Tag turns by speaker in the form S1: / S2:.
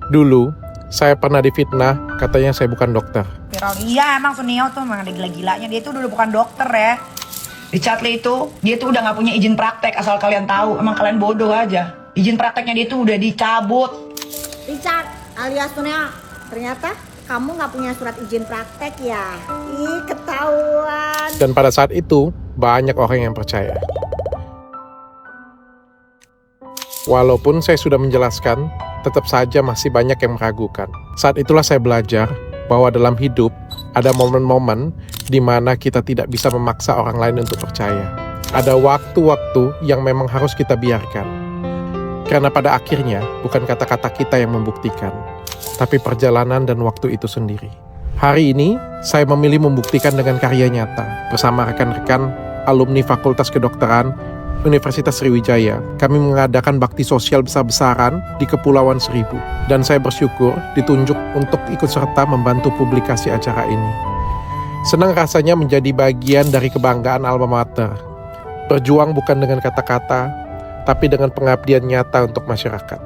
S1: Dulu, saya pernah difitnah, katanya saya bukan dokter.
S2: Viral, iya emang Sunio tuh emang ada gila-gilanya. Dia tuh udah bukan dokter ya.
S3: Di Chatley itu, dia tuh udah gak punya izin praktek, asal kalian tahu. Emang kalian bodoh aja. Izin prakteknya dia tuh udah dicabut.
S4: Richard alias Tunea, ternyata kamu nggak punya surat izin praktek ya? Ih, ketahuan.
S1: Dan pada saat itu, banyak orang yang percaya. Walaupun saya sudah menjelaskan, tetap saja masih banyak yang meragukan. Saat itulah saya belajar bahwa dalam hidup ada momen-momen di mana kita tidak bisa memaksa orang lain untuk percaya. Ada waktu-waktu yang memang harus kita biarkan. Karena pada akhirnya bukan kata-kata kita yang membuktikan, tapi perjalanan dan waktu itu sendiri. Hari ini, saya memilih membuktikan dengan karya nyata. Bersama rekan-rekan alumni Fakultas Kedokteran Universitas Sriwijaya, kami mengadakan bakti sosial besar-besaran di Kepulauan Seribu. Dan saya bersyukur ditunjuk untuk ikut serta membantu publikasi acara ini. Senang rasanya menjadi bagian dari kebanggaan alma mater. Berjuang bukan dengan kata-kata, tapi dengan pengabdian nyata untuk masyarakat.